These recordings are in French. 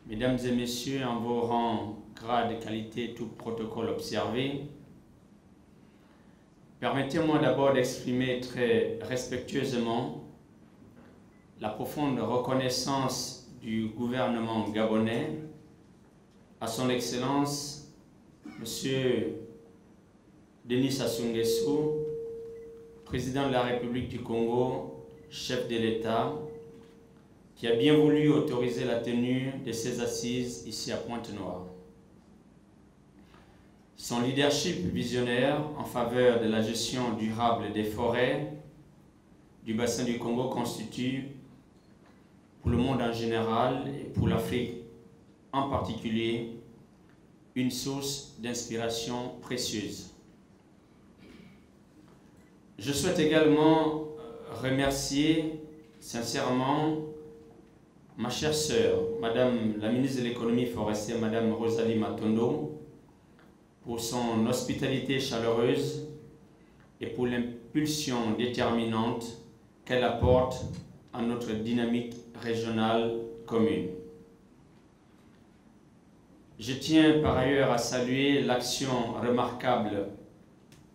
Mesdames et messieurs, en vos rangs, grades, qualités, tout protocole observé, permettez-moi d'abord d'exprimer très respectueusement la profonde reconnaissance du gouvernement gabonais à son Excellence, Monsieur Denis Sassou Nguesso, président de la République du Congo, chef de l'État, qui a bien voulu autoriser la tenue de ces assises ici à Pointe-Noire. Son leadership visionnaire en faveur de la gestion durable des forêts du bassin du Congo constitue, pour le monde en général et pour l'Afrique en particulier, une source d'inspiration précieuse. Je souhaite également remercier sincèrement ma chère sœur, Madame la ministre de l'économie forestière, Madame Rosalie Matondo, pour son hospitalité chaleureuse et pour l'impulsion déterminante qu'elle apporte à notre dynamique régionale commune. Je tiens par ailleurs à saluer l'action remarquable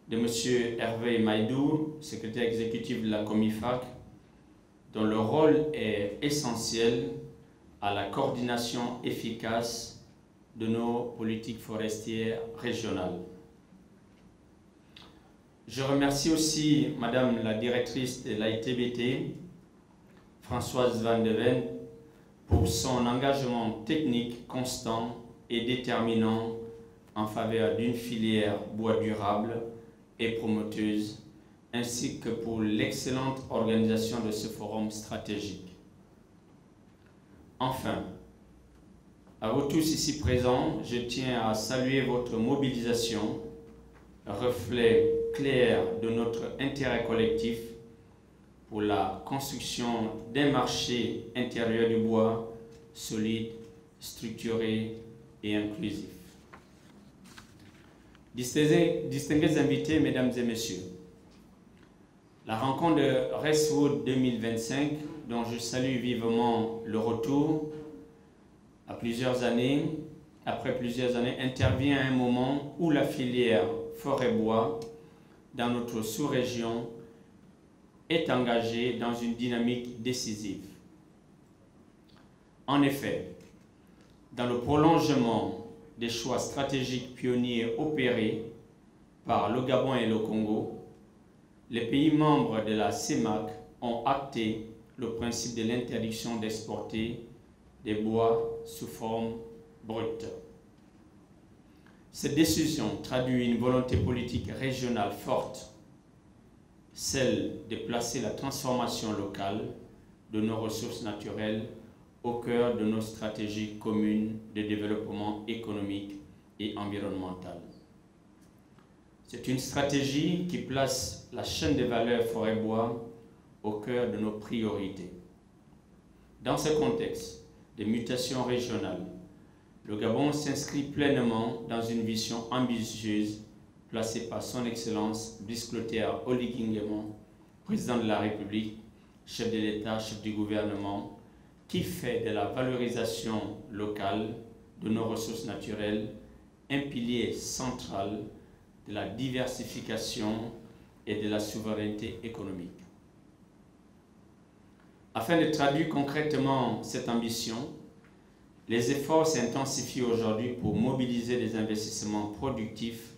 de M. Hervé Maïdou, secrétaire exécutif de la Comifac, dont le rôle est essentiel à la coordination efficace de nos politiques forestières régionales. Je remercie aussi Madame la directrice de l'AITBT, Françoise Van de Ven, pour son engagement technique constant et déterminant en faveur d'une filière bois durable et promoteuse, ainsi que pour l'excellente organisation de ce forum stratégique. Enfin, à vous tous ici présents, je tiens à saluer votre mobilisation, reflet clair de notre intérêt collectif pour la construction d'un marché intérieur du bois solide, structuré et inclusif. Distingués invités, mesdames et messieurs, la rencontre de Restwood 2025, dont je salue vivement le retour après plusieurs années, intervient à un moment où la filière forêt-bois dans notre sous-région est engagée dans une dynamique décisive. En effet, dans le prolongement des choix stratégiques pionniers opérés par le Gabon et le Congo, les pays membres de la CEMAC ont acté le principe de l'interdiction d'exporter des bois sous forme brute. Cette décision traduit une volonté politique régionale forte, celle de placer la transformation locale de nos ressources naturelles au cœur de nos stratégies communes de développement économique et environnemental. C'est une stratégie qui place la chaîne de valeur forêt-bois au cœur de nos priorités. Dans ce contexte de mutation régionale, le Gabon s'inscrit pleinement dans une vision ambitieuse placée par son Excellence Brice Clotaire Oligui Nguema, président de la République, chef de l'État, chef du gouvernement, qui fait de la valorisation locale de nos ressources naturelles un pilier central de la diversification et de la souveraineté économique. Afin de traduire concrètement cette ambition, les efforts s'intensifient aujourd'hui pour mobiliser des investissements productifs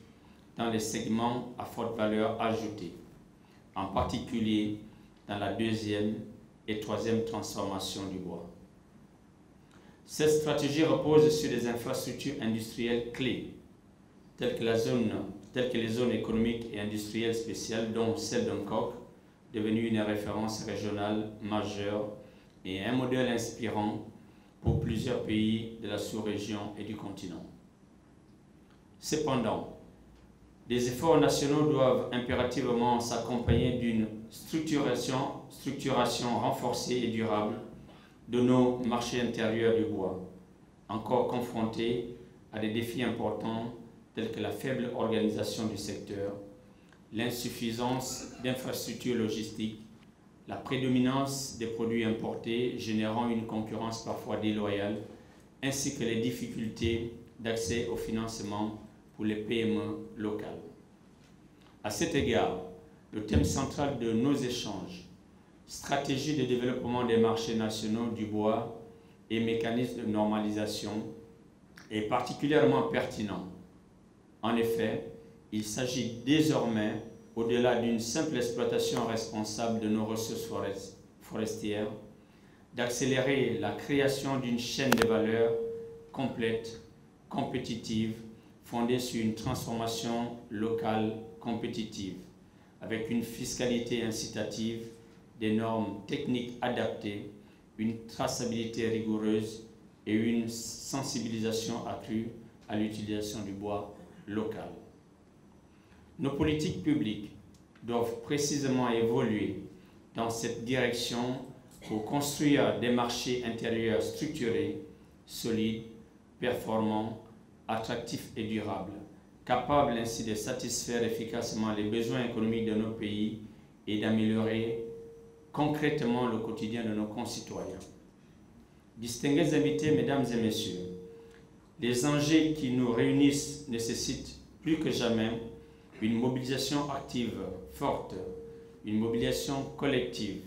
dans les segments à forte valeur ajoutée, en particulier dans la deuxième et troisième transformation du bois. Cette stratégie repose sur des infrastructures industrielles clés, telles que les zones économiques et industrielles spéciales, dont celle d'Uncock, devenue une référence régionale majeure et un modèle inspirant pour plusieurs pays de la sous-région et du continent. Cependant, les efforts nationaux doivent impérativement s'accompagner d'une structuration renforcée et durable de nos marchés intérieurs du bois, encore confrontés à des défis importants tels que la faible organisation du secteur, l'insuffisance d'infrastructures logistiques, la prédominance des produits importés générant une concurrence parfois déloyale ainsi que les difficultés d'accès au financement pour les PME locales. À cet égard, le thème central de nos échanges, stratégie de développement des marchés nationaux du bois et mécanismes de normalisation, est particulièrement pertinent. En effet, il s'agit désormais, au-delà d'une simple exploitation responsable de nos ressources forestières, d'accélérer la création d'une chaîne de valeur complète, compétitive, fondée sur une transformation locale compétitive, avec une fiscalité incitative, des normes techniques adaptées, une traçabilité rigoureuse et une sensibilisation accrue à l'utilisation du bois local. Nos politiques publiques doivent précisément évoluer dans cette direction pour construire des marchés intérieurs structurés, solides, performants, attractifs et durables, capables ainsi de satisfaire efficacement les besoins économiques de nos pays et d'améliorer concrètement le quotidien de nos concitoyens. Distingués invités, mesdames et messieurs, les enjeux qui nous réunissent nécessitent plus que jamais une mobilisation active, forte, une mobilisation collective.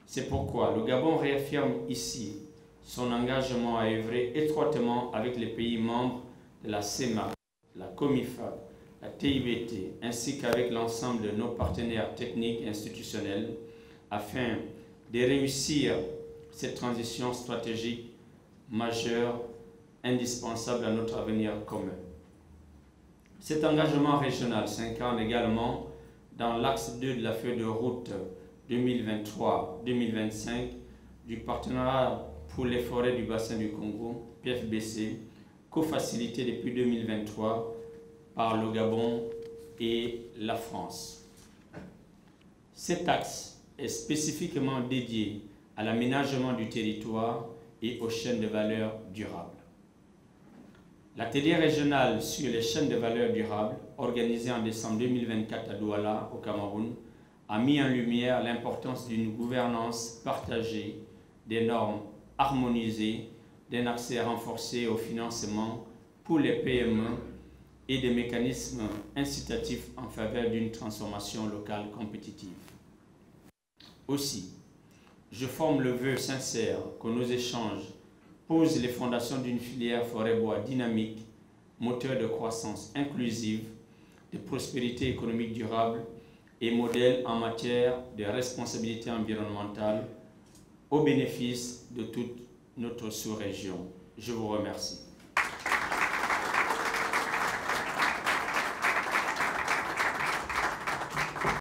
C'est pourquoi le Gabon réaffirme ici son engagement à œuvrer étroitement avec les pays membres de la CEMAC, la COMIFA, la TIBT, ainsi qu'avec l'ensemble de nos partenaires techniques et institutionnels, afin de réussir cette transition stratégique majeure, indispensable à notre avenir commun. Cet engagement régional s'incarne également dans l'axe 2 de la feuille de route 2023-2025 du partenariat pour les forêts du bassin du Congo, PFBC, co-facilité depuis 2023 par le Gabon et la France. Cet axe est spécifiquement dédié à l'aménagement du territoire et aux chaînes de valeur durables. L'atelier régional sur les chaînes de valeur durables, organisé en décembre 2024 à Douala, au Cameroun, a mis en lumière l'importance d'une gouvernance partagée, des normes harmonisées, d'un accès renforcé au financement pour les PME et des mécanismes incitatifs en faveur d'une transformation locale compétitive. Aussi, je forme le vœu sincère que nos échanges posent les fondations d'une filière forêt-bois dynamique, moteur de croissance inclusive, de prospérité économique durable et modèle en matière de responsabilité environnementale au bénéfice de toute notre sous-région. Je vous remercie.